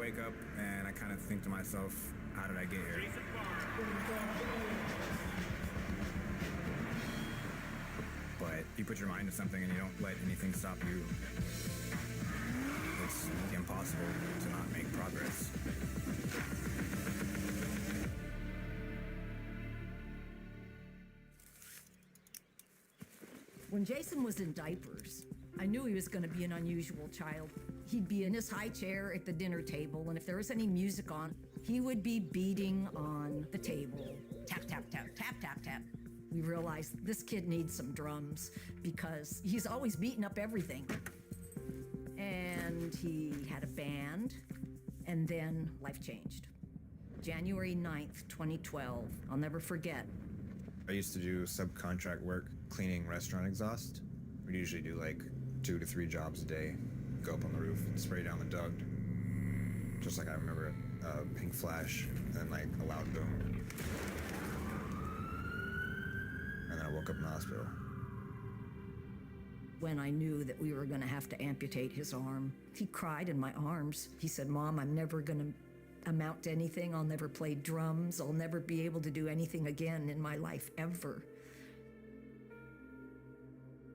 wake up and I kind of think to myself, how did I get here? But if you put your mind to something and you don't let anything stop you, it's impossible to not make progress. When Jason was in diapers, I knew he was going to be an unusual child. He'd be in his high chair at the dinner table, and if there was any music on, he would be beating on the table. Tap, tap, tap, tap, tap, tap. We realized this kid needs some drums because he's always beating up everything. And he had a band, and then life changed. January 9th, 2012, I'll never forget. I used to do subcontract work cleaning restaurant exhaust. We'd usually do like 2 to 3 jobs a day, go up on the roof and spray down the duct. Just like I remember a pink flash and like a loud boom. And then I woke up in the hospital. When I knew that we were going to have to amputate his arm, he cried in my arms. He said, "Mom, I'm never going to amount to anything. I'll never play drums. I'll never be able to do anything again in my life, ever."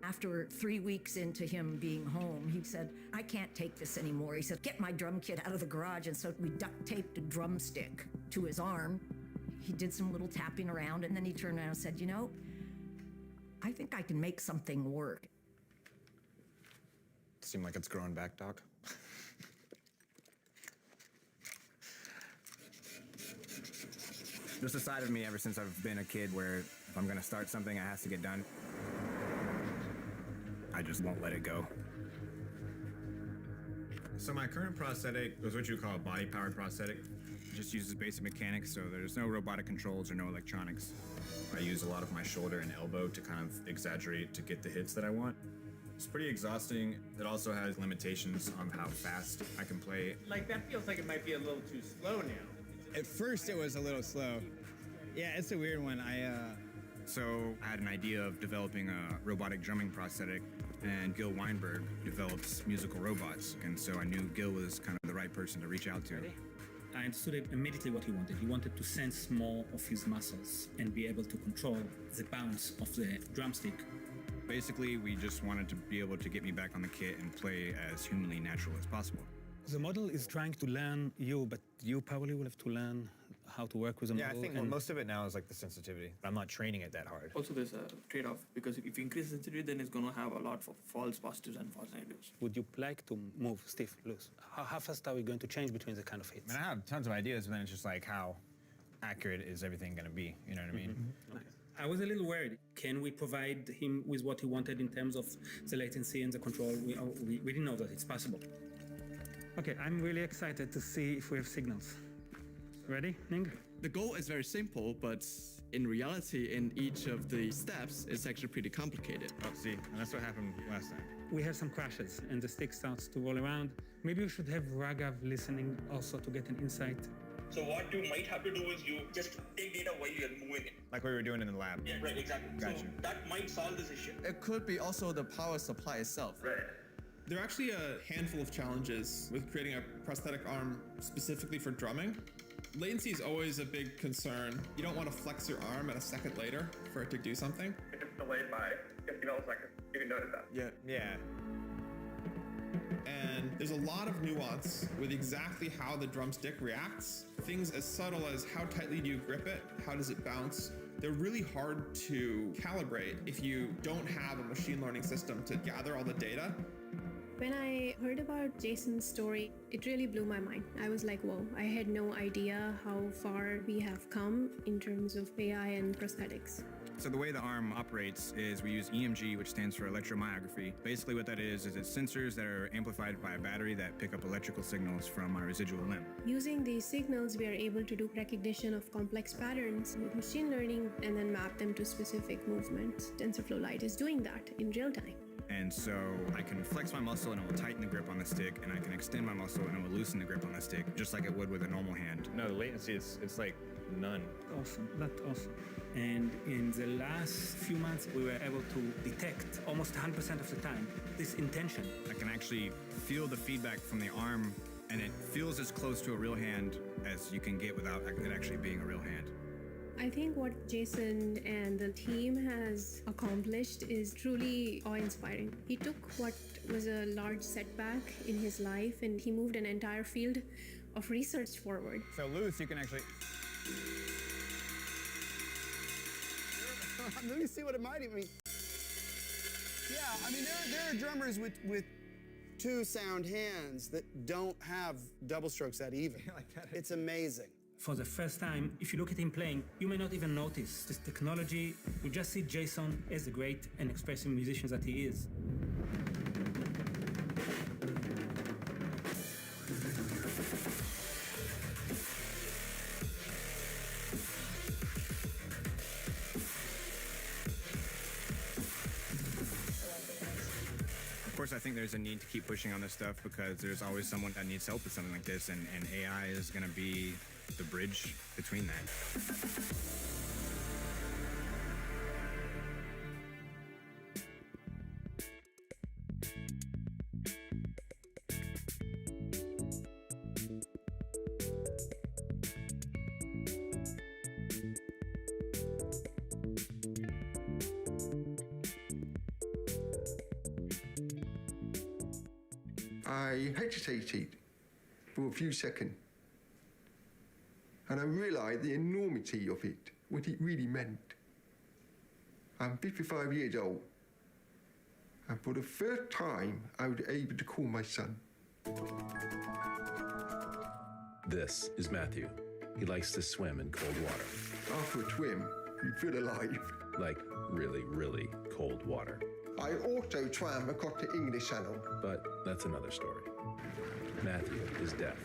After 3 weeks into him being home, he said, "I can't take this anymore." He said, "Get my drum kit out of the garage." And so we duct taped a drumstick to his arm. He did some little tapping around, and then he turned around and said, "You know, I think I can make something work." Seem like it's growing back, Doc? There's a side of me ever since I've been a kid where if I'm gonna start something, it has to get done. I just won't let it go. So my current prosthetic is what you call a body-powered prosthetic. It just uses basic mechanics, so there's no robotic controls or no electronics. I use a lot of my shoulder and elbow to kind of exaggerate to get the hits that I want. It's pretty exhausting. It also has limitations on how fast I can play. Like, that feels like it might be a little too slow now. At first, it was a little slow. Yeah, it's a weird one. So I had an idea of developing a robotic drumming prosthetic, and Gil Weinberg develops musical robots. And so I knew Gil was kind of the right person to reach out to. I understood immediately what he wanted. He wanted to sense more of his muscles and be able to control the bounce of the drumstick. Basically, we just wanted to be able to get me back on the kit and play as humanly natural as possible. The model is trying to learn you, but you probably will have to learn how to work with the model. Yeah, I think most of it now is like the sensitivity. I'm not training it that hard. Also, there's a trade-off, because if you increase sensitivity, then it's going to have a lot of false positives and false negatives. Would you like to move stiff, loose? How fast are we going to change between the kind of hits? I mean, I have tons of ideas, but then it's just like, how accurate is everything going to be? You know what I mean? Mm-hmm. Okay. I was a little worried. Can we provide him with what he wanted in terms of the latency and the control? We didn't know that it's possible. Okay, I'm really excited to see if we have signals. Ready, Ning? The goal is very simple, but in reality, in each of the steps, it's actually pretty complicated. Oh, see, and that's what happened last time. We have some crashes and the stick starts to roll around. Maybe we should have Raghav listening also to get an insight. So what you might have to do is you just take data while you're moving it. Like we were doing in the lab. Yeah, right, exactly. Gotcha. So that might solve this issue. It could be also the power supply itself. Right. There are actually a handful of challenges with creating a prosthetic arm specifically for drumming. Latency is always a big concern. You don't want to flex your arm at a second later for it to do something. It is delayed by 50 milliseconds. You can notice that. Yeah. And there's a lot of nuance with exactly how the drumstick reacts. Things as subtle as how tightly do you grip it? How does it bounce? They're really hard to calibrate if you don't have a machine learning system to gather all the data. When I heard about Jason's story, it really blew my mind. I was like, whoa, I had no idea how far we have come in terms of AI and prosthetics. So the way the arm operates is we use EMG, which stands for electromyography. Basically what that is it's sensors that are amplified by a battery that pick up electrical signals from our residual limb. Using these signals, we are able to do recognition of complex patterns with machine learning and then map them to specific movements. TensorFlow Lite is doing that in real time. And so I can flex my muscle and it will tighten the grip on the stick, and I can extend my muscle and it will loosen the grip on the stick, just like it would with a normal hand. No, the latency it's like none. Awesome, that's awesome. And in the last few months, we were able to detect almost 100% of the time this intention. I can actually feel the feedback from the arm and it feels as close to a real hand as you can get without it actually being a real hand. I think what Jason and the team has accomplished is truly awe-inspiring. He took what was a large setback in his life and he moved an entire field of research forward. So loose, you can actually. Let me see what it might mean. Yeah, I mean, there are drummers with two sound hands that don't have double strokes that even. Like that. It's amazing. For the first time, if you look at him playing, you may not even notice this technology. You just see Jason as the great and expressive musician that he is. Of course, I think there's a need to keep pushing on this stuff because there's always someone that needs help with something like this, and AI is going to be the bridge between that. I hesitated for a few seconds, and I realised the enormity of it, what it really meant. I'm 55 years old, and for the first time, I was able to call my son. This is Matthew. He likes to swim in cold water. After a swim, you feel alive. Like really, really cold water. I also swam across the English Channel. But that's another story. Matthew is deaf.